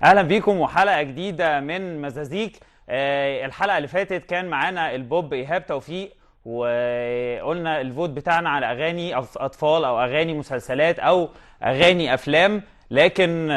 اهلا بيكم وحلقه جديده من مزازيك. الحلقه اللي فاتت كان معانا البوب ايهاب توفيق، وقلنا الفوت بتاعنا على اغاني اطفال او اغاني مسلسلات او اغاني افلام. لكن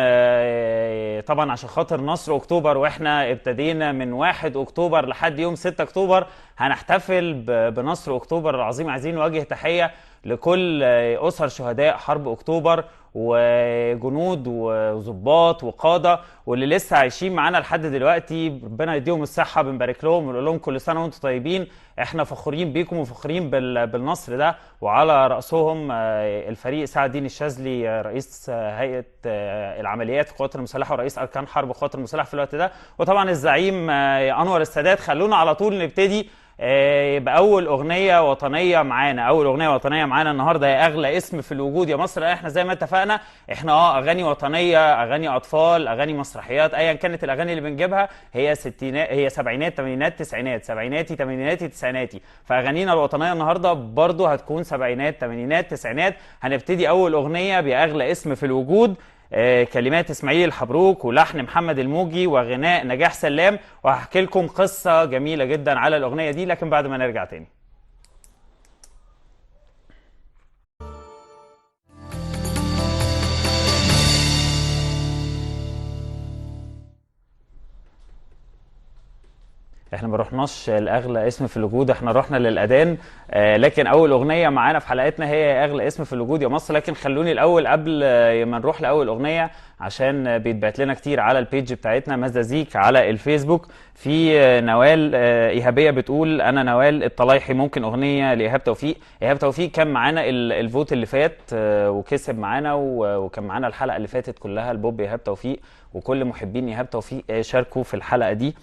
طبعا عشان خاطر نصر اكتوبر، واحنا ابتدينا من 1 اكتوبر لحد يوم 6 اكتوبر هنحتفل بنصر اكتوبر العظيم. عايزين نوجه تحيه لكل اسر شهداء حرب اكتوبر وجنود وضباط وقاده واللي لسه عايشين معانا لحد دلوقتي، ربنا يديهم الصحه. بنبارك لهم ونقول لهم كل سنه وانتم طيبين. احنا فخورين بيكم وفخورين بالنصر ده، وعلى راسهم الفريق سعد الدين الشاذلي رئيس هيئه العمليات في القوات المسلحه ورئيس اركان حرب القوات المسلحه في الوقت ده، وطبعا الزعيم انور السادات. خلونا على طول نبتدي باول اغنيه وطنيه معانا. اول اغنيه وطنيه معانا النهارده هي اغلى اسم في الوجود يا مصر. احنا زي ما اتفقنا احنا اغاني وطنيه، اغاني اطفال، اغاني مسرحيات، ايا كانت الاغاني اللي بنجيبها هي ستينات، هي سبعينات ثمانينات تسعينات، سبعيناتي ثمانيناتي تسعيناتي. فاغانينا الوطنيه النهارده برضو هتكون سبعينات ثمانينات تسعينات. هنبتدي اول اغنيه باغلى اسم في الوجود، كلمات اسماعيل الحبروك ولحن محمد الموجي وغناء نجاح سلام. وهحكي لكم قصة جميلة جدا على الأغنية دي، لكن بعد ما نرجع تاني. احنا ما رحناش لاغلى اسم في الوجود، احنا رحنا للاذان. لكن اول اغنيه معانا في حلقتنا هي اغلى اسم في الوجود يا مصر. لكن خلوني الاول قبل ما نروح لاول اغنيه، عشان بيتبعت لنا كتير على البيج بتاعتنا مزازيك على الفيسبوك. في نوال ايهابيه بتقول انا نوال الطلايحي، ممكن اغنيه لايهاب توفيق. ايهاب توفيق كان معانا الفوت اللي فات وكسب معانا، وكان معانا الحلقه اللي فاتت كلها البوب ايهاب توفيق، وكل محبين ايهاب توفيق شاركوا في الحلقه دي.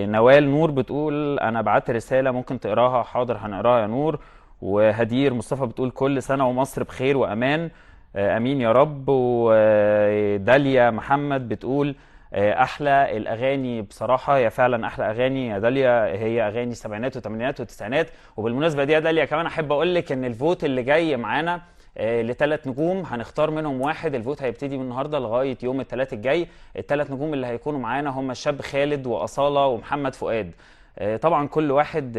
نوال نور بتقول انا بعت رساله ممكن تقراها؟ حاضر هنقراها يا نور. وهدير مصطفى بتقول كل سنه ومصر بخير وامان، امين يا رب. وداليا محمد بتقول احلى الاغاني بصراحه، هي فعلا احلى اغاني يا داليا هي اغاني السبعينات والثمانينات والتسعينات. وبالمناسبه دي يا داليا كمان احب اقول لك ان الفوت اللي جاي معانا لثلاث نجوم هنختار منهم واحد. الفوت هيبتدي من النهارده لغايه يوم الثلاث الجاي. الثلاث نجوم اللي هيكونوا معانا هم الشاب خالد واصاله ومحمد فؤاد. طبعا كل واحد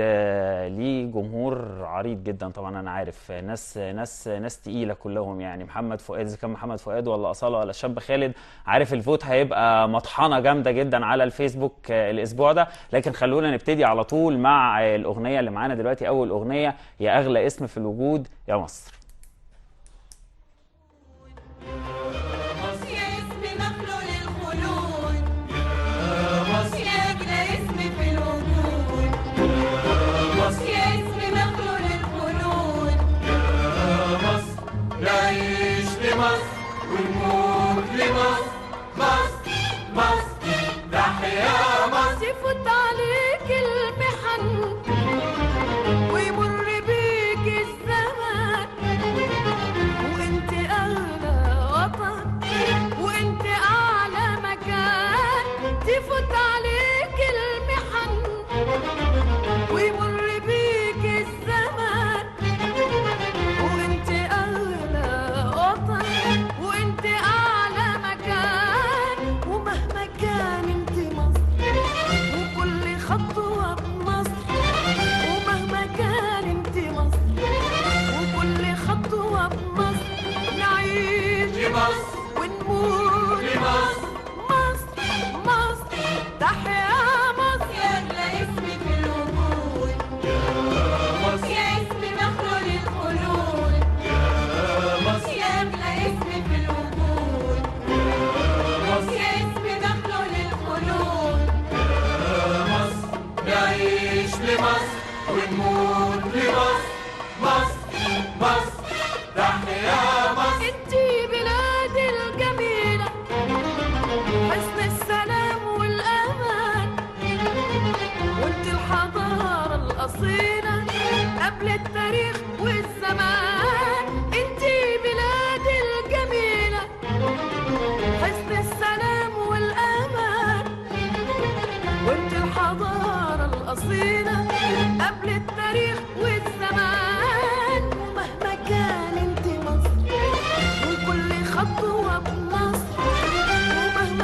ليه جمهور عريض جدا. طبعا انا عارف ناس تقيله كلهم، يعني محمد فؤاد اذا كان محمد فؤاد ولا اصاله ولا الشاب خالد. عارف الفوت هيبقى مطحنه جامده جدا على الفيسبوك الاسبوع ده. لكن خلونا نبتدي على طول مع الاغنيه اللي معانا دلوقتي. اول اغنيه هي اغلى اسم في الوجود يا مصر. يفوت عليك المحن ويمر بيك الزمان، وانت اغلى وطن وانت اعلى مكان. تفوت عليك المحن ويمر بيك الزمان، وانت اغلى وطن وانت اعلى مكان. ومهما كان انت مصر وكل خطوة بمصر، ومهما كان انت مصر وكل خطوة بمصر. نعيش لمصر ونموت لمصر، مصر مصر تحيا مصر. يا أغلى اسم في الوجود يا مصر، يا اسم مخلول الخلود يا مصر، يا أغلى اسم في الوجود يا مصر، يا اسم مخلول الخلود. نعيش لمصر ونموت لمصر، مصر مصر تحيا مصر. انتي بلادي الجميلة، حسن السلام والأمان، وانتي الحضارة الأصيلة قبل التاريخ والزمان. انتي بلادي الجميلة، حسن السلام والأمان، وانت الحضارة الأصيلة قبل التاريخ والزمان. ومهما كان انت مصر وكل خطوة بمصر، ومهما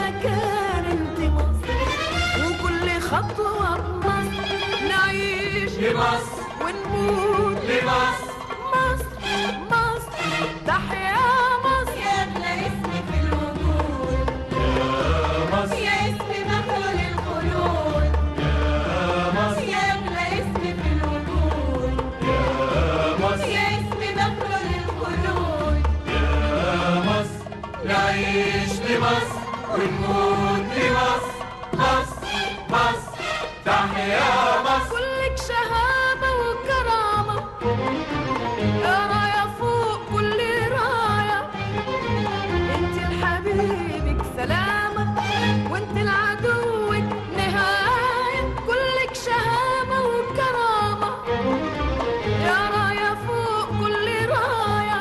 ونموت لمصر مصر مصر تحيا مصر يا أغلى اسم في الوجود مصر يا اسم مخلوق الخلود مصر يا أغلى اسم في الوجود مصر يا اسم مخلوق الخلود مصر نعيش لمصر ونموت لمصر مصر مصر تحيا مصر كلك شهامة وكرامة يا راية فوق كل راية انت لحبيبك سلامة وانت لعدوك نهاية كلك شهامة وكرامة يا راية فوق كل راية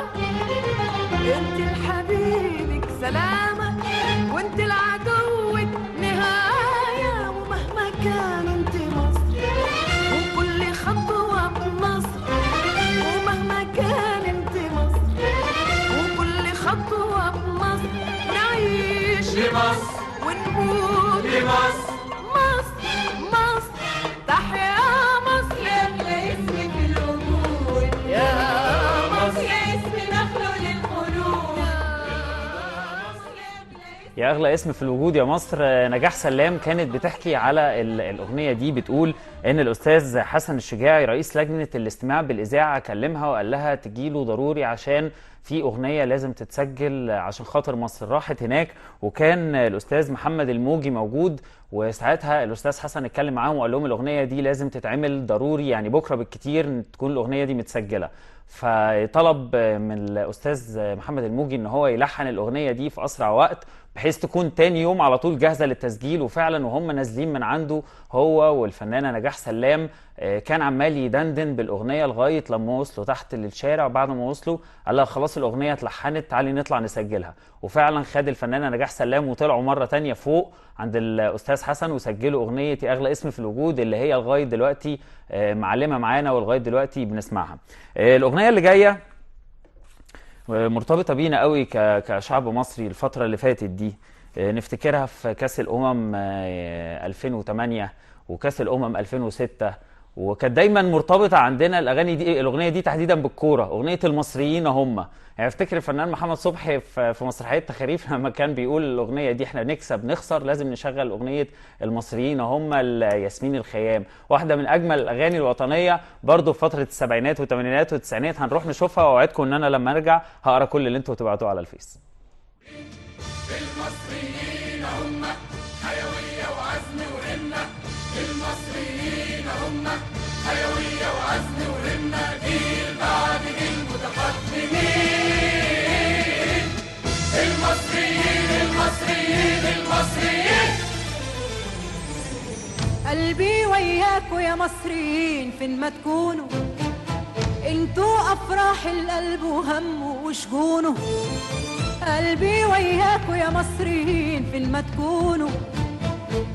انت لحبيبك سلامة وانت لعدوك نهاية ومهما كان انت مصر وكل خطوة بمصر ومهما كان انت مصر وكل خطوة بمصر نعيش لمصر ونموت لمصر مصر مصر تحيا مصر يا أغلى اسم في الوجود يا مصر يا اسم مخلوق للخلود يا اغلى اسم في الوجود يا مصر. نجاح سلام كانت بتحكي على الاغنيه دي، بتقول ان الاستاذ حسن الشجاعي رئيس لجنه الاستماع بالاذاعه كلمها وقال لها تجيله ضروري عشان في اغنيه لازم تتسجل عشان خاطر مصر. راحت هناك وكان الاستاذ محمد الموجي موجود، وساعتها الاستاذ حسن اتكلم معاهم وقال لهم الاغنيه دي لازم تتعمل ضروري، يعني بكره بالكتير تكون الاغنيه دي متسجله. فطلب من الاستاذ محمد الموجي ان هو يلحن الاغنيه دي في اسرع وقت بحيث تكون تاني يوم على طول جاهزه للتسجيل. وفعلا وهم نازلين من عنده هو والفنانه نجاح سلام كان عمال يدندن بالاغنيه لغايه لما وصلوا تحت للشارع. وبعد ما وصلوا قال لها خلاص الاغنيه اتلحنت تعالي نطلع نسجلها. وفعلا خد الفنانه نجاح سلام وطلعوا مره تانية فوق عند الاستاذ حسن وسجلوا اغنيه يا اغلى اسم في الوجود اللي هي لغايه دلوقتي معلمه معانا ولغايه دلوقتي بنسمعها. الاغنيه اللي جايه مرتبطه بينا قوي كشعب مصري الفتره اللي فاتت دي. نفتكرها في كاس الامم 2008 وكاس الامم 2006، وكانت دايما مرتبطه عندنا الاغنيه دي تحديدا بالكوره، اغنيه المصريين هم. يعني افتكر الفنان محمد صبحي في مسرحيه تخاريف لما كان بيقول الاغنيه دي احنا نكسب نخسر لازم نشغل اغنيه المصريين هم ياسمين الخيام، واحده من اجمل الاغاني الوطنيه برضو في فتره السبعينات والثمانينات والتسعينات. هنروح نشوفها واوعدكم ان انا لما ارجع هقرا كل اللي انتوا بتبعتوه على الفيس. المصريين هم حيوية وعزم وهمة، المصريين هم حيوية وعزم وهمة، جيل بعد جيل متقدمين. المصريين المصريين المصريين. قلبي وياكوا يا مصريين فين ما تكونوا، انتوا افراح القلب وهمه وشجونه. قلبي وياكوا يا مصريين فين ما تكونوا،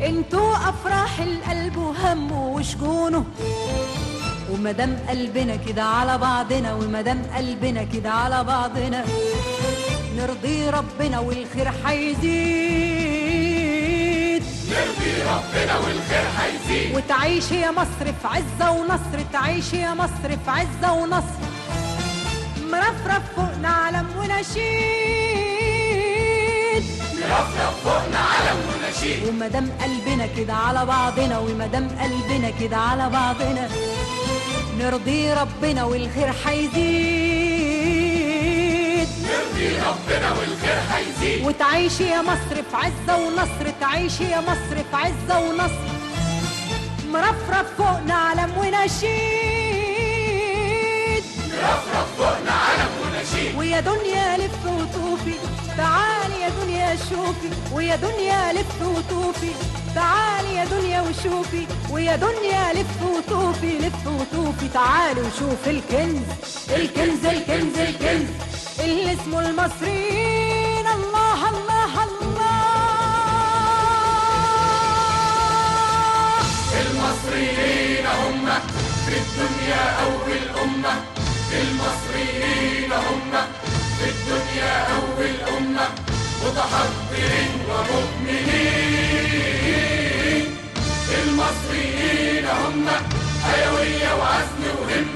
انتوا افراح القلب وهمه وشجونه. ومدام قلبنا كده على بعضنا، ومدام قلبنا كده على بعضنا، نرضي ربنا والخير هيزيد. نرضي ربنا والخير هيزيد. وتعيش يا مصر في عزة ونصر، تعيش يا مصر في عزة ونصر، مرفرف فوقنا علم ونشيد. مرفرف فوقنا علم ونشيد. ومدام قلبنا كده على بعضنا، ومدام قلبنا كده على بعضنا، نرضي ربنا والخير هيزيد. نرضي ربنا والخير هيزيد. وتعيش يا مصر في عزة ونصر، تعيش يا مصر في عزة ونصر، مرفرف فوقنا علم ونشيد. مرفرف فوقنا علم ونشيد. ويا دنيا لف وطوفي تعالي يا دنيا شوفي، ويا دنيا لف وطوفي تعالي يا دنيا وشوفي، ويا دنيا لف وطوفي لف وطوفي تعالي وشوف الكنز الكنز الكنز الكنز اللي اسمه المصريين. الله الله الله. المصريين هم في الدنيا أول أمة، المصريين هم في الدنيا أول أمة، متحضرين ومؤمنين. المصريين هم حيوية وعزم وهمة،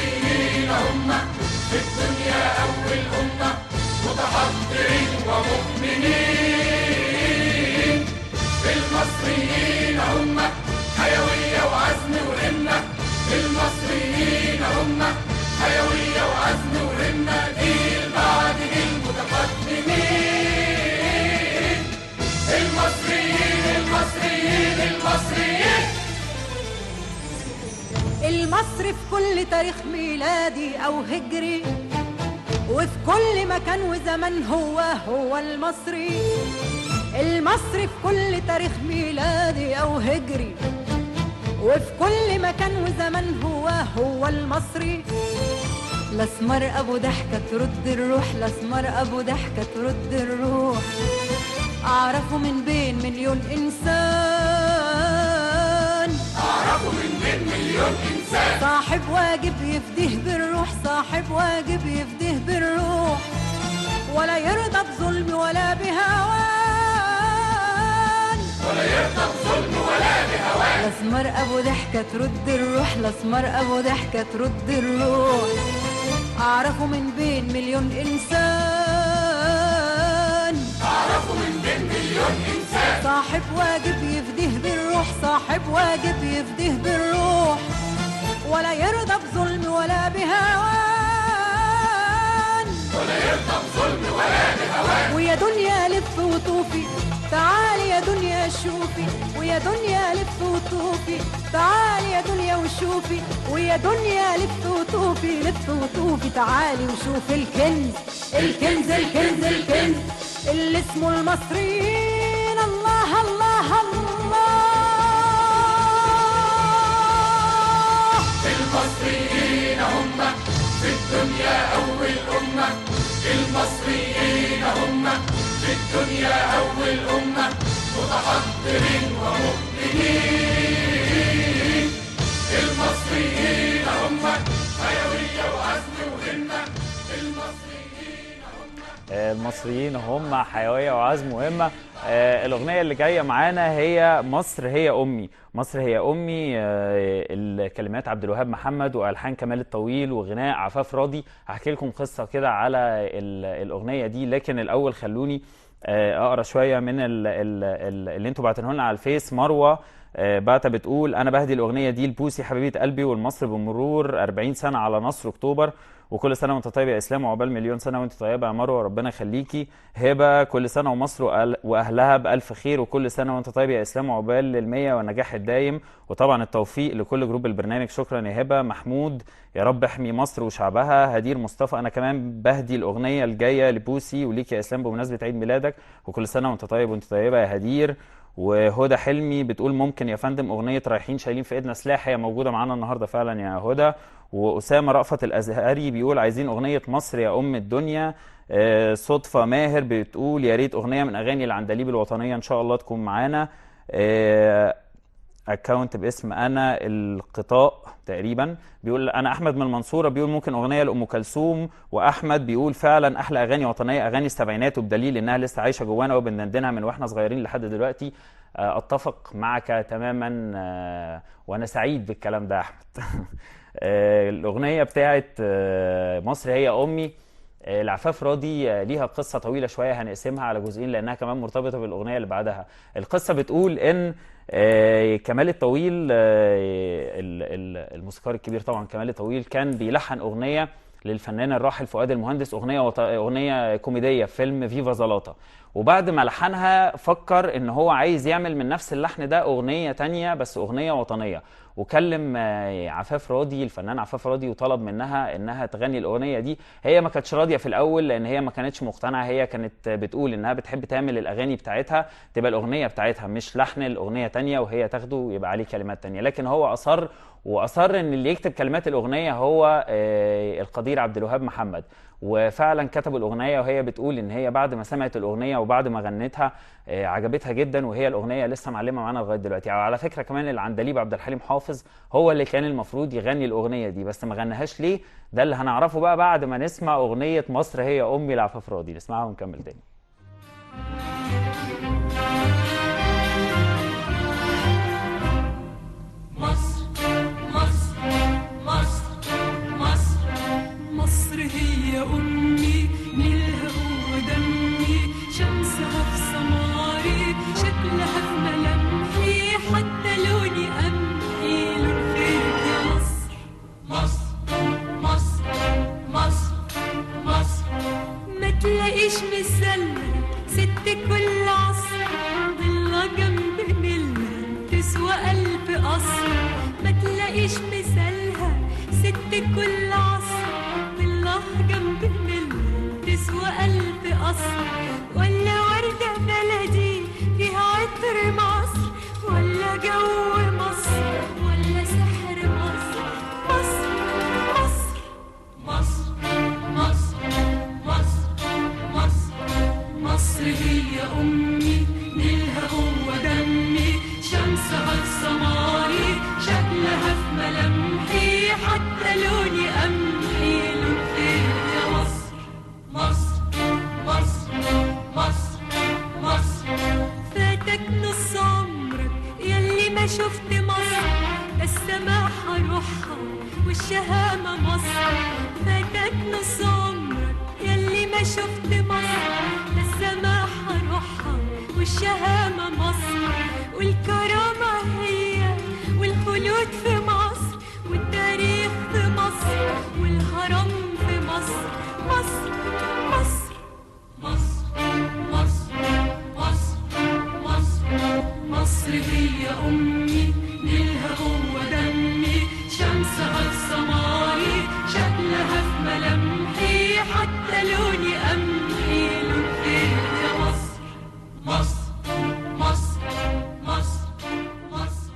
المصريين هم في الدنيا أول أمة متحضرين ومؤمنين. المصريين هم حيوية وعزم وهمة. المصريين هم حيوية وعزم وهمة. جيل بعد جيل متقدمين. المصريين المصريين المصريين. المصري في كل تاريخ ميلادي أو هجري، وفي كل مكان وزمن هو المصري. المصري في كل تاريخ ميلادي أو هجري، وفي كل مكان وزمن هو المصري. الأسمر أبو ضحكة ترد الروح، الأسمر أبو ضحكة ترد الروح. أعرفه من بين مليون إنسان، أعرفه من بين مليون إنسان. صاحب واجب يفديه بالروح، صاحب واجب يفديه بالروح. ولا يرضى بظلم ولا بهوان، ولا يرضى بظلم ولا بهوان. الأسمر أبو ضحكة ترد الروح، الأسمر أبو ضحكة ترد الروح. أعرفه من بين مليون إنسان، أعرفه من بين مليون إنسان. صاحب واجب يفديه بالروح، صاحب واجب يفديه بالروح. ولا يرضى بظلم ولا بهوان، ولا يرضى بظلم ولا بهوان. ويا دنيا لف وطوفي تعالي يا دنيا شوفي، ويا دنيا لف وطوفي تعالي يا دنيا وشوفي، ويا دنيا لف وطوفي لف وطوفي تعالي وشوفي الكنز الكنز الكنز الكنز اللي اسمه المصريين. الله الله الله. المصريين هم في الدنيا أول أمة. المصريين هم في الدنيا أول أمة متحضرين ومؤمنين. المصريين هم حيوية وعزم وهمة. المصريين هم حيوية وعزم وهمة. الأغنية اللي جاية معانا هي مصر هي أمي. مصر هي أمي، الكلمات عبد الوهاب محمد وألحان كمال الطويل وغناء عفاف راضي. هحكي لكم قصة كده على الأغنية دي، لكن الأول خلوني أقرأ شوية من اللي انتوا بعتنه لنا على الفيس. مروة بعتها بتقول: أنا بهدي الأغنية دي لبوسي حبيبة قلبي والمصر بمرور 40 سنة على نصر أكتوبر، وكل سنة وانت طيب يا إسلام، وعقبال مليون سنة وانت طيبة يا مروة، ربنا يخليكي. هبة: كل سنة ومصر وأهلها بألف خير، وكل سنة وانت طيب يا إسلام، وعقبال للمية والنجاح الدايم، وطبعا التوفيق لكل جروب البرنامج. شكرا يا هبة. محمود: يا رب احمي مصر وشعبها. هدير مصطفى: أنا كمان بهدي الأغنية الجاية لبوسي وليك يا إسلام بمناسبة عيد ميلادك، وكل سنة وانت طيب وانت طيبة يا هدير. وهدى حلمي بتقول: ممكن يا فندم أغنية رايحين شايلين في إيدنا سلاح؟ هي موجودة معانا النهاردة فعلا يا هدى. وأسامة رأفت الأزهري بيقول: عايزين أغنية مصر يا أم الدنيا. صدفة ماهر بتقول: يا ريت أغنية من أغاني العندليب الوطنية إن شاء الله تكون معانا. اكونت باسم انا القطاء تقريبا بيقول: انا احمد من المنصوره، بيقول ممكن اغنيه لام كلثوم. واحمد بيقول: فعلا احلى اغاني وطنيه اغاني السبعينات، وبدليل انها لسه عايشه جوانا وبندندنها من واحنا صغيرين لحد دلوقتي. اتفق معك تماما، وانا سعيد بالكلام ده يا احمد. الاغنيه بتاعت مصر هي امي العفاف راضي ليها قصه طويله شويه، هنقسمها على جزئين لانها كمان مرتبطه بالاغنيه اللي بعدها. القصه بتقول ان كمال الطويل، الموسيقار الكبير طبعا كمال الطويل، كان بيلحن اغنيه للفنان الراحل فؤاد المهندس، اغنيه كوميديه في فيلم فيفا زلاطه. وبعد ما لحنها فكر ان هو عايز يعمل من نفس اللحن ده اغنيه تانية بس اغنيه وطنيه، وكلم عفاف راضي الفنان عفاف راضي وطلب منها انها تغني الاغنيه دي. هي ما كانتش راضيه في الاول لان هي ما كانتش مقتنعه، هي كانت بتقول انها بتحب تعمل الاغاني بتاعتها تبقى الاغنيه بتاعتها مش لحن الاغنيه تانية وهي تاخده ويبقى عليه كلمات تانية، لكن هو اصر ان اللي يكتب كلمات الاغنيه هو القدير عبد الوهاب محمد. وفعلا كتبوا الاغنيه، وهي بتقول ان هي بعد ما سمعت الاغنيه وبعد ما غنتها عجبتها جدا، وهي الاغنيه لسه معلمه معانا لغايه دلوقتي. على فكره كمان العندليب عبد الحليم حافظ هو اللي كان المفروض يغني الاغنيه دي بس ما غناهاش ليه، ده اللي هنعرفه بقى بعد ما نسمع اغنيه مصر هي امي لعفاف راضي. نسمعها ونكمل تاني. مصر مصر مصر مصر كل عصر والله جنب منه تسوى 1000 قصر، ولا وردة بلدي فيها عطر مصر، ولا جو مصر، ولا سحر مصر. مصر مصر مصر مصر مصر مصر مصر هي أمي، نيلها هو دمي، شمسها السماري، شكلها في ملامحي، حتى لوني قمحي، لون خير يا مصر. مصر مصر مصر مصر فاتك نص عمرك يلي ما شفت مصر، السماحة روحها والشهامة مصر. فاتك نص عمرك يلي ما شفت مصر، السماحة روحها والشهامة مصر، والكرامة هي والخلود في مصر، والتاريخ في مصر، والهرم في مصر. مصر مصر مصر مصر مصر مصر مصر هي أمي، نيلها هو دمي، شمسها السماري، شكلها في ملامحي، حتى لوني قمحي، لون خير يا مصر. مصر مصر مصر مصر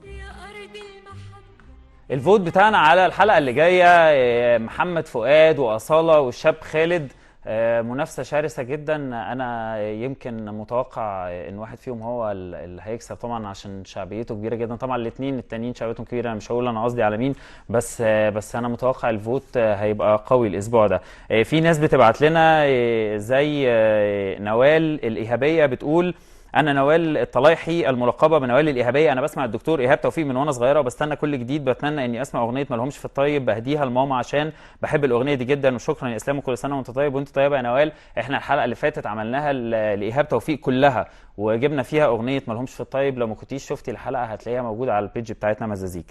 يا أرض المحبة. الفوت بتاعنا على الحلقة اللي جاية محمد فؤاد وأصالة والشاب خالد، منافسة شرسة جدا. أنا يمكن متوقع إن واحد فيهم هو اللي هيكسب طبعا عشان شعبيته كبيرة جدا. طبعا الاثنين التانيين شعبيتهم كبيرة، أنا مش هقول أنا قصدي على مين، بس أنا متوقع الفوت هيبقى قوي الأسبوع ده. في ناس بتبعت لنا زي نوال الإيهابية بتقول: انا نوال الطلايحي الملقبه بنوال الإيهابية، انا بسمع الدكتور ايهاب توفيق من وانا صغيره وبستنى كل جديد، بتمنى اني اسمع اغنيه مالهمش في الطيب بهديها لماما عشان بحب الاغنيه دي جدا، وشكرا يا اسلام وكل سنه وانت طيب. وانت طيبه يا نوال. احنا الحلقه اللي فاتت عملناها لايهاب توفيق كلها وجبنا فيها اغنيه مالهمش في الطيب، لو ما كنتيش شفتي الحلقه هتلاقيها موجوده على البيج بتاعتنا مزازيك.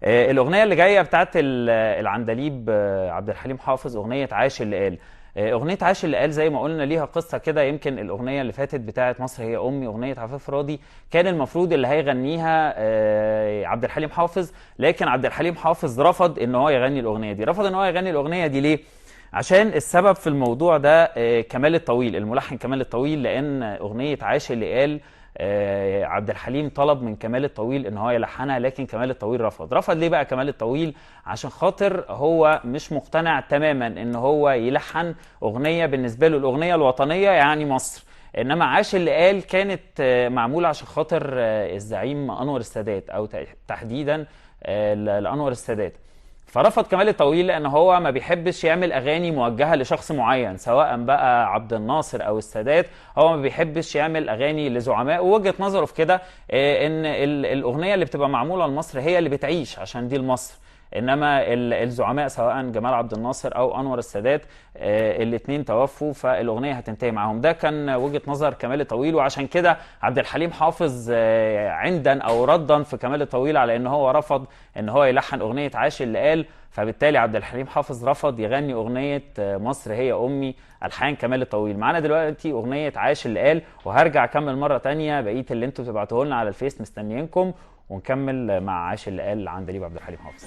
الاغنيه اللي جايه بتاعت العندليب عبد الحليم حافظ، اغنيه عاش اللي قال. اغنيه عاش اللي قال زي ما قلنا ليها قصه كده. يمكن الاغنيه اللي فاتت بتاعت مصر هي امي، اغنيه عفاف راضي، كان المفروض اللي هيغنيها عبد الحليم حافظ، لكن عبد الحليم حافظ رفض ان هو يغني الاغنيه دي. رفض ان هو يغني الاغنيه دي ليه؟ عشان السبب في الموضوع ده كمال الطويل، الملحن كمال الطويل، لان اغنيه عاش اللي قال عبد الحليم طلب من كمال الطويل ان هو يلحنها، لكن كمال الطويل رفض ليه بقى كمال الطويل؟ عشان خاطر هو مش مقتنع تماما ان هو يلحن اغنيه بالنسبه له الاغنيه الوطنيه يعني مصر. انما عاش اللي قال كانت معموله عشان خاطر الزعيم انور السادات، او تحديدا لانور السادات. فرفض كمال الطويل لان هو ما بيحبش يعمل اغاني موجهه لشخص معين، سواء بقى عبد الناصر او السادات. هو ما بيحبش يعمل اغاني لزعماء، ووجهه نظره في كده ان الاغنيه اللي بتبقى معموله لمصر هي اللي بتعيش عشان دي لمصر، انما الزعماء سواء جمال عبد الناصر او انور السادات الاثنين توفوا، فالاغنيه هتنتهي معاهم. ده كان وجهه نظر كمال الطويل، وعشان كده عبد الحليم حافظ عندا او ردا في كمال الطويل على ان هو رفض ان هو يلحن اغنيه عاش اللي قال، فبالتالي عبد الحليم حافظ رفض يغني اغنيه مصر هي امي الحان كمال الطويل. معانا دلوقتي اغنيه عاش اللي قال، وهرجع اكمل مره ثانيه بقيه اللي انتوا بتبعتوه لنا على الفيس، مستنيينكم، ونكمل مع عاش اللي قال عندليب عبد الحليم حافظ.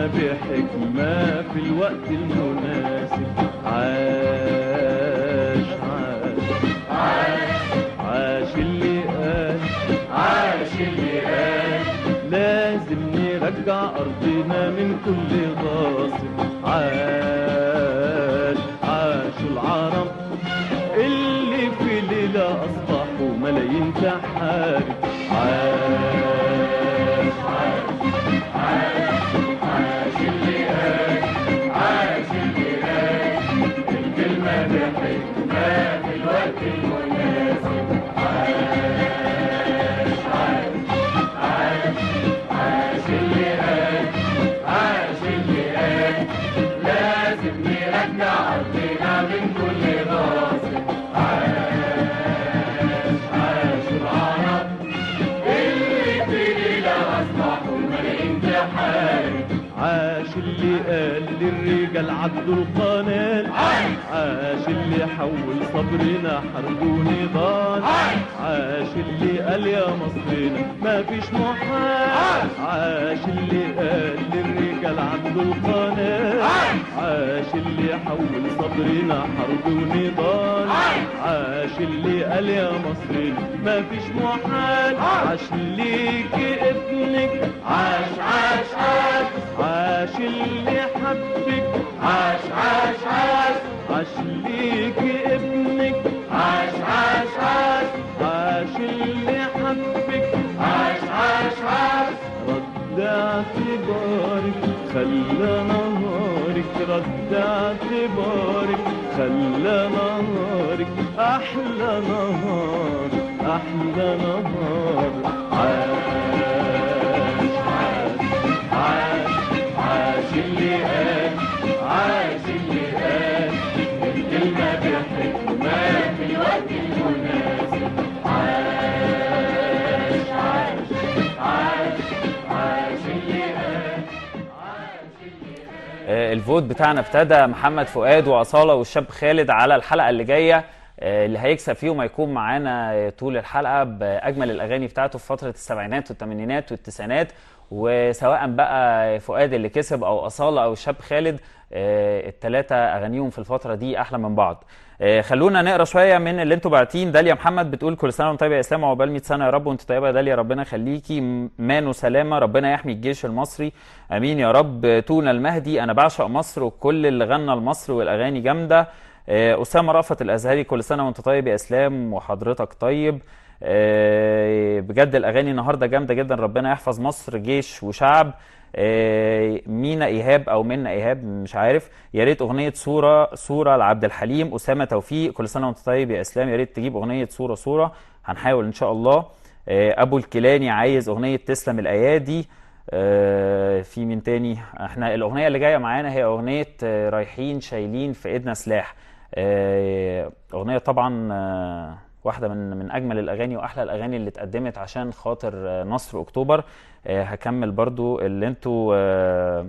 بحكمة في الوقت المناسب. عاش عاش عاش عاش اللي قال، عاش اللي قال لازم نرجع أرضنا من كل غاصب. عاش عاشوا العرب انت حارب. عاش عاش اللي قال، عاش اللي قال الكلمة بحكمة في الوقت المناسب. عاش اللي قال، عاش اللي قال لازم نرجع أرضنا من كل غاصب. عاش العرب اللي في ليلة أصبحوا ملايين تحارب. عاش اللي قال للرجال عدوا القنال. عاش اللي حول صبرنا حرب ونضال. عاش اللي قال يا مصرنا ما فيش محال. عاش اللي قال للرجال عدوا القنال. عاش اللي حول صبرنا حرب ونضال. عاش اللي قال يا مصرنا ما فيش محال. عاش ليك ابنك، عاش عاش عاش عاش اللي حبك. عاش عاش عاش عاش ليك ابنك، عاش عاش عاش عاش اللي حبك. عاش عاش عاش رد اعتبارك خلى نهارك، رد اعتبارك خلى نهارك احلى نهار، احلى نهار. عاش عاش عاش اللي قال، عاش اللي قال الكلمة بحكمة في الوقت المناسب. عاش عاش عاش عاش اللي قال، عاش اللي قال. الفوت بتاعنا ابتدى. محمد فؤاد وأصالة والشاب خالد على الحلقة اللي جاية، اللي هيكسب فيهم هيكون معانا طول الحلقة بأجمل الأغاني بتاعته في فترة السبعينات والثمانينات والتسعينات. وسواء بقى فؤاد اللي كسب أو أصالة أو الشاب خالد، التلاتة أغانيهم في الفترة دي أحلى من بعض. خلونا نقرا شويه من اللي انتوا باعتين. داليا محمد بتقول كل سنه وانت طيبه يا اسلام وعقبال 100 سنه يا رب. وانت طيبه يا داليا، ربنا يخليكي. مانو سلامه، ربنا يحمي الجيش المصري، امين يا رب. تونا المهدي، انا بعشق مصر وكل اللي غنى لمصر والاغاني جامده. اسامه رأفت الازهري، كل سنه وانت طيب يا اسلام وحضرتك طيب. بجد الاغاني النهارده جامده جدا، ربنا يحفظ مصر جيش وشعب. مينا ايهاب او منا ايهاب مش عارف، يا ريت اغنيه صوره لعبد الحليم. اسامه توفيق، كل سنه وانت طيب يا اسلام، يا ريت تجيب اغنيه صوره، هنحاول ان شاء الله. ابو الكيلاني عايز اغنيه تسلم الايادي. في مين تاني؟ احنا الاغنيه اللي جايه معانا هي اغنيه رايحين شايلين في ايدنا سلاح. اغنيه طبعا واحده من اجمل الاغاني واحلى الاغاني اللي اتقدمت عشان خاطر نصر اكتوبر. هكمل برضو اللي انتوا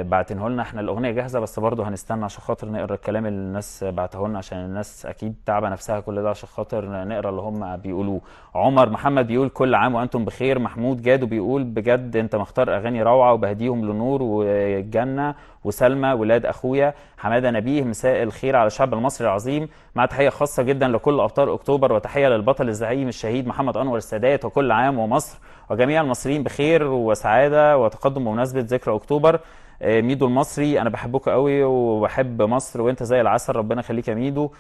بعتنه لنا. احنا الاغنيه جاهزه بس برضو هنستنى عشان خاطر نقرا الكلام اللي الناس بعته لنا، عشان الناس اكيد تعبه نفسها كل ده عشان خاطر نقرا اللي هم بيقولوه. عمر محمد بيقول كل عام وانتم بخير. محمود جادو بيقول بجد انت مختار اغاني روعه وبهديهم لنور والجنه وسلمى ولاد اخويا. حماده نبيه، مساء الخير على الشعب المصري العظيم، مع تحيه خاصه جدا لكل ابطال اكتوبر، وتحيه للبطل الزعيم الشهيد محمد انور السادات، وكل عام ومصر وجميع المصريين بخير وسعاده وتقدم بمناسبه ذكرى اكتوبر. ميدو المصري، انا بحبك قوي وبحب مصر وانت زي العسل، ربنا يخليك يا ميدو.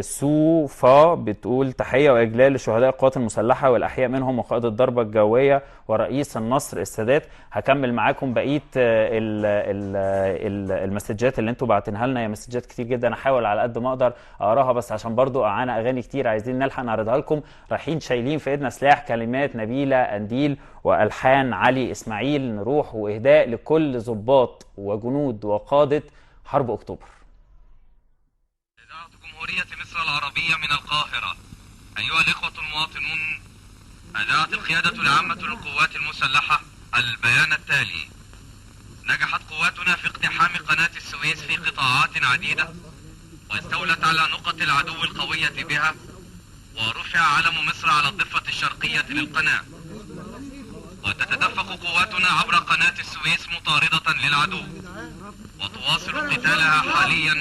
سوفا بتقول تحيه واجلال لشهداء القوات المسلحه والاحياء منهم وقائد الضربه الجويه ورئيس النصر السادات. هكمل معاكم بقيه المسجات اللي انتوا بعتنها لنا، يا مسجات كتير جدا، احاول على قد ما اقدر اقراها بس عشان برضو معانا اغاني كتير عايزين نلحق نعرضها لكم. رايحين شايلين في ايدنا سلاح، كلمات نبيله انديل والحان علي اسماعيل. نروح واهداء لكل ضباط وجنود وقاده حرب اكتوبر. إذاعة جمهورية مصر العربية من القاهرة. أيها الإخوة المواطنون، أذاعت القيادة العامة للقوات المسلحة البيان التالي: نجحت قواتنا في اقتحام قناة السويس في قطاعات عديدة، واستولت على نقط العدو القوية بها، ورفع علم مصر على الضفة الشرقية للقناة، وتتدفق قواتنا عبر قناة السويس مطاردة للعدو، وتواصل قتالها حاليا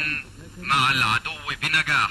مع العدو بنجاح.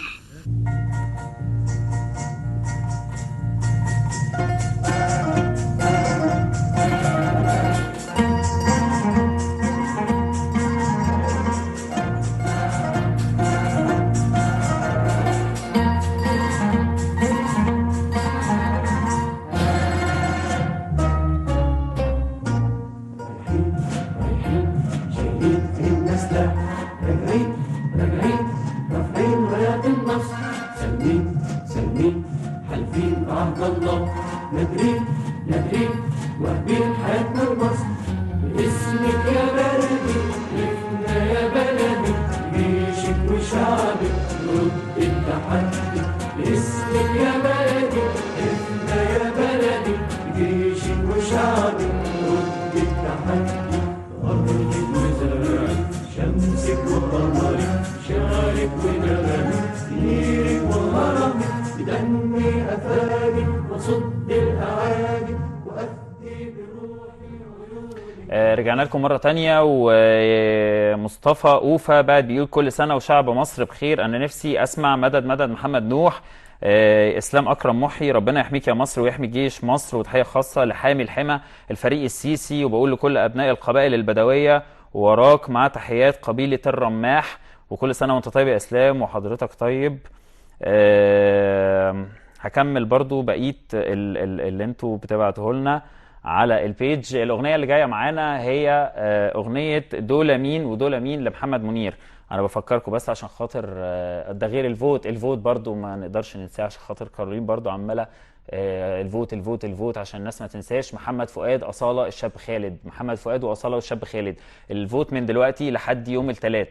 مصر سلمين سلمين حالفين بعهد الله نادرين نادرين واهبين حياتنا لمصر باسمك يا بلدي لفنا يا بلدي جيشك وشعبك رد التحدي باسمك يا بلدي لفنا يا بلدي جيشك وشعبك رد التحدي أرضك وزرعك شمسك وقمرك شعرك ونغمك سيرك وهرمك بدمي أفادي وصد الأعادي وأفدي بروحي وعيوني. رجعنا لكم مرة تانية، ومصطفى أوفا بعد بيقول كل سنة وشعب مصر بخير. أنا نفسي أسمع مدد مدد محمد نوح. إسلام أكرم محي، ربنا يحميك يا مصر ويحمي جيش مصر. وتحية خاصة لحامي الحمى الفريق السيسي، وبقول لكل أبناء القبائل البدوية وراك مع تحيات قبيلة الرماح. وكل سنة وانت طيب يا إسلام وحضرتك طيب. هكمل برضو بقية اللي انتوا بتبعته لنا على البيج. الأغنية اللي جاية معانا هي أغنية دول مين ودول مين لمحمد منير. أنا بفكركم بس عشان خاطر ده غير الفوت برضو ما نقدرش ننساه، عشان خاطر كارولين برضو عمالة الفوت عشان الناس ما تنساش. محمد فؤاد، أصالة، الشاب خالد. محمد فؤاد وأصالة والشاب خالد. الفوت من دلوقتي لحد يوم الثلاث.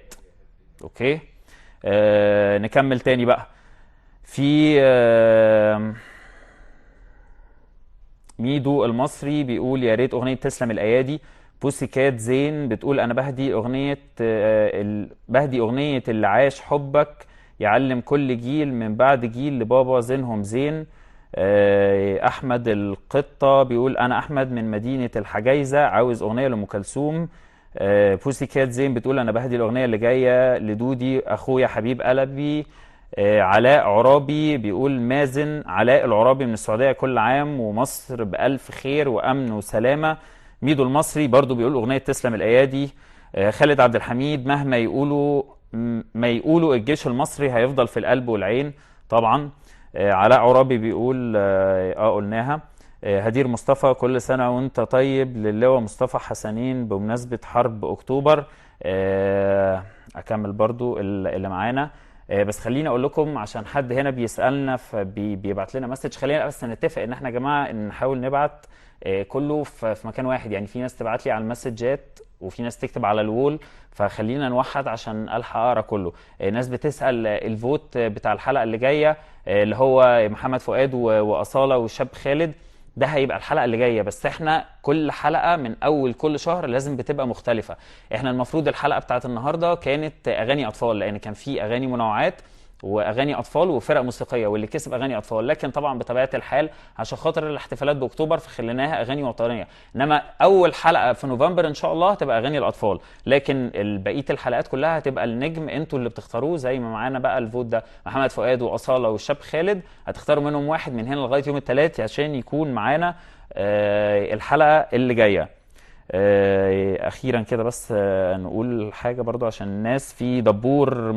اوكي. نكمل تاني بقى. في ميدو المصري بيقول يا ريت اغنيه تسلم الايادي. بوسي كات زين بتقول انا بهدي اغنيه اللي عاش حبك يعلم كل جيل من بعد جيل لبابا زينهم زين. احمد القطه بيقول انا احمد من مدينه الحجيزه عاوز اغنيه لام كلثوم. بوسي كات زين بتقول انا بهدي الاغنيه اللي جايه لدودي اخويا حبيب قلبي. علاء عرابي بيقول مازن علاء العرابي من السعوديه كل عام ومصر بالف خير وامن وسلامه. ميدو المصري برضو بيقول اغنيه تسلم الايادي. خالد عبد الحميد مهما يقولوا الجيش المصري هيفضل في القلب والعين طبعا. علاء عرابي بيقول قلناها. هدير مصطفى كل سنة وانت طيب للواء مصطفى حسنين بمناسبة حرب اكتوبر. اكمل برضو اللي معانا. بس خليني اقول لكم عشان حد هنا بيسألنا بيبعت لنا مسج. خلينا بس نتفق ان احنا يا جماعة نحاول نبعت كله في مكان واحد. يعني في ناس تبعت لي على المسجات وفي ناس تكتب على الوول، فخلينا نوحد عشان الحق اقرا كله. ناس بتسأل الفوت بتاع الحلقة اللي جاية اللي هو محمد فؤاد وأصالة والشاب خالد، ده هيبقى الحلقة اللي جاية. بس احنا كل حلقة من اول كل شهر لازم بتبقى مختلفة. احنا المفروض الحلقة بتاعت النهاردة كانت اغاني اطفال، لان كان في اغاني منوعات واغاني اطفال وفرق موسيقيه، واللي كسب اغاني اطفال. لكن طبعا بطبيعه الحال عشان خاطر الاحتفالات باكتوبر فخليناها اغاني وطنيه. انما اول حلقه في نوفمبر ان شاء الله هتبقى اغاني الاطفال، لكن بقيه الحلقات كلها هتبقى النجم انتوا اللي بتختاروه. زي ما معانا بقى الفوت ده محمد فؤاد واصاله والشاب خالد، هتختاروا منهم واحد من هنا لغايه يوم الثلاث عشان يكون معانا الحلقه اللي جايه. اخيرا كده بس نقول حاجه برضو عشان الناس. في دبور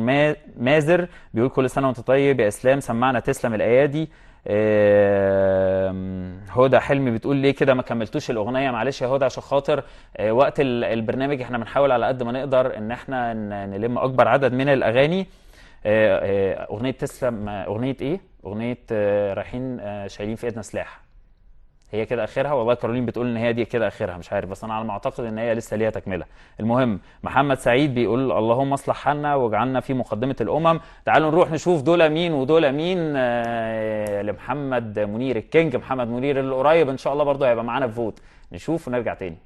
مازر بيقول كل سنه وانت طيب يا اسلام، سمعنا تسلم الايادي. هدى حلمي بتقول ليه كده ما كملتوش الاغنيه؟ معلش يا هدى عشان خاطر وقت البرنامج احنا بنحاول على قد ما نقدر ان احنا نلم اكبر عدد من الاغاني. اغنيه تسلم اغنيه ايه؟ اغنيه رايحين شايلين في ايدنا سلاح، هي كده اخرها. والله كارولين بتقول ان هي دي كده اخرها، مش عارف، بس انا على ما اعتقد ان هي لسه ليها تكمله. المهم محمد سعيد بيقول اللهم اصلح حالنا واجعلنا في مقدمه الامم. تعالوا نروح نشوف دول مين ودول مين لمحمد منير الكينج محمد منير اللي قريب ان شاء الله برضه هيبقى معانا في فوت. نشوف ونرجع تاني.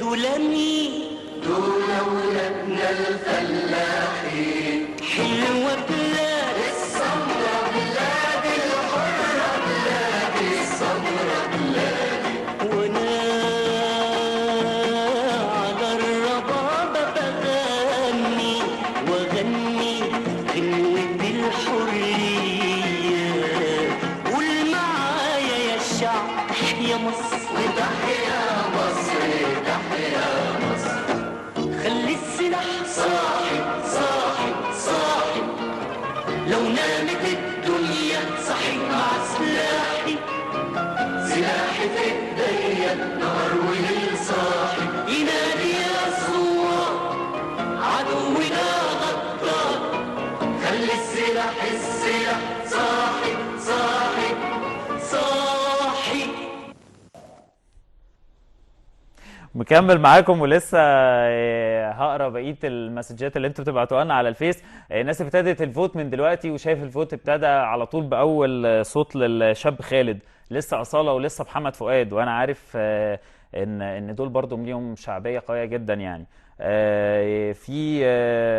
دول جميل دول ولادنا الفلاحين حلوة بلاد السمرة بلادي الحرة بلادي السمرة بلادي وانا على الربابة بغني واغني غنوة الحرية قول معايا يا الشعب يا مصر تحيا مصر تحيا مصر خلي السلاح صاحي صاحي صاحي لو نامت الدنيا صحي مع سلاحي سلاحي في ايديا النهار وليل صاحي ينادي يا صوار عدونا غدار خلي السلاح صاحي صاحي صاحي. مكمل معاكم ولسه هقرا بقيه المسجات اللي انتوا بتبعتوها لنا على الفيس. الناس ابتدت الفوت من دلوقتي، وشايف الفوت ابتدى على طول باول صوت للشاب خالد، لسه اصاله ولسه محمد فؤاد، وانا عارف ان دول برضو ليهم شعبيه قويه جدا يعني. في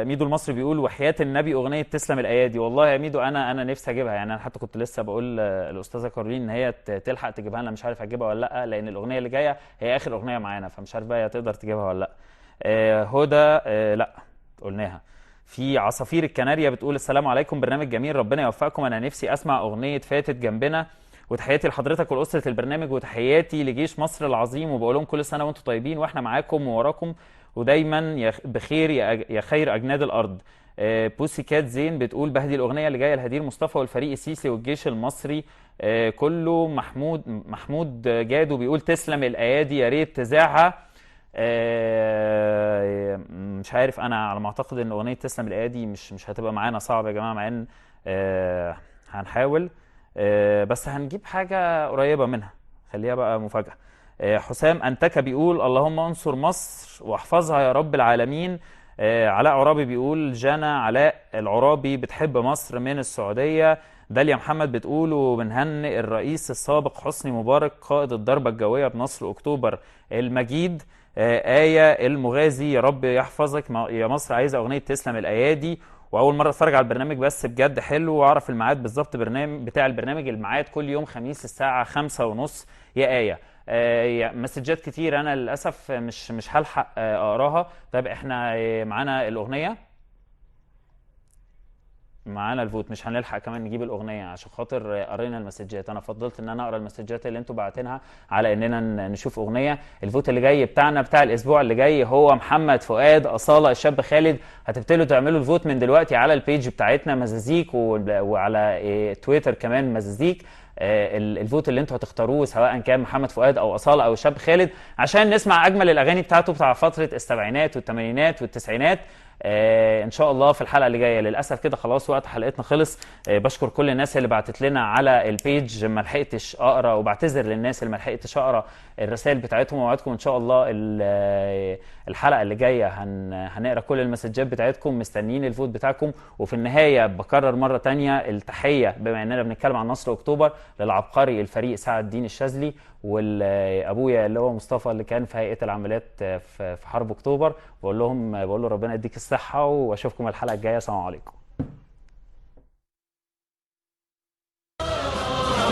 ميدو المصري بيقول وحياة النبي اغنيه تسلم الايادي. والله يا ميدو انا نفسي اجيبها يعني، انا حتى كنت لسه بقول الاستاذه كارولين ان هي تلحق تجيبها لنا، مش عارف هتجيبها ولا لا، لان الاغنيه اللي جايه هي اخر اغنيه معانا، فمش عارف بقى هي تقدر تجيبها ولا لا. هدى لا قلناها. في عصافير الكناريا بتقول السلام عليكم، برنامج جميل ربنا يوفقكم، انا نفسي اسمع اغنيه فاتت جنبنا، وتحياتي لحضرتك ولاسره البرنامج، وتحياتي لجيش مصر العظيم، وبقول لهم كل سنه وانتم طيبين واحنا معاكم ووراكم ودايما بخير يا خير اجناد الارض. بوسي كات زين بتقول بهدي الاغنيه اللي جايه لهدير مصطفى والفريق السيسي والجيش المصري كله. محمود جادو بيقول تسلم الايادي يا ريت تذاعها. مش عارف، انا على ما اعتقد ان اغنيه تسلم الايادي مش هتبقى معانا، صعب يا جماعه، مع ان هنحاول بس هنجيب حاجه قريبه منها، خليها بقى مفاجاه. حسام أنتكا بيقول اللهم انصر مصر واحفظها يا رب العالمين. علاء عرابي بيقول جانا علاء العرابي بتحب مصر من السعودية. داليا محمد بتقول وبنهنئ الرئيس السابق حسني مبارك قائد الضربة الجوية بنصر أكتوبر المجيد. آية المغازي يا رب يحفظك يا مصر، عايزة أغنية تسلم الأيادي. واول مره اتفرج على البرنامج بس بجد حلو، واعرف الميعاد بالظبط بتاع البرنامج، الميعاد كل يوم خميس الساعه 5:30 يا آية. مسجات كتير انا للاسف مش هلحق اقراها. طيب احنا معانا الاغنيه، معانا الفوت، مش هنلحق كمان نجيب الاغنيه عشان خاطر قرينا المسجات. انا فضلت ان انا اقرا المسجات اللي انتوا باعتينها على اننا نشوف اغنيه. الفوت اللي جاي بتاع الاسبوع اللي جاي هو محمد فؤاد، اصاله، الشاب خالد. هتبتدوا تعملوا الفوت من دلوقتي على البيج بتاعتنا مزازيك، وعلى تويتر كمان مزازيك. الفوت اللي انتوا هتختاروه سواء كان محمد فؤاد او اصاله او الشاب خالد، عشان نسمع اجمل الاغاني بتاعته بتاع فتره السبعينات والثمانينات والتسعينات ان شاء الله في الحلقه اللي جايه. للاسف كده خلاص وقت حلقتنا خلص. بشكر كل الناس اللي بعتت لنا على البيج، ما لحقتش اقرا، وبعتذر للناس اللي ما لحقتش اقرا الرسائل بتاعتهم. ووعدكم ان شاء الله الحلقه اللي جايه هنقرا كل المسجات بتاعتكم، مستنيين الفوت بتاعكم. وفي النهايه بكرر مره ثانيه التحيه بما اننا بنتكلم عن نصر اكتوبر للعبقري الفريق سعد الدين الشاذلي، والابويا اللي هو مصطفى اللي كان في هيئه العمليات في حرب اكتوبر. بقول له ربنا يديك الصحه، واشوفكم الحلقه الجايه. سلام عليكم.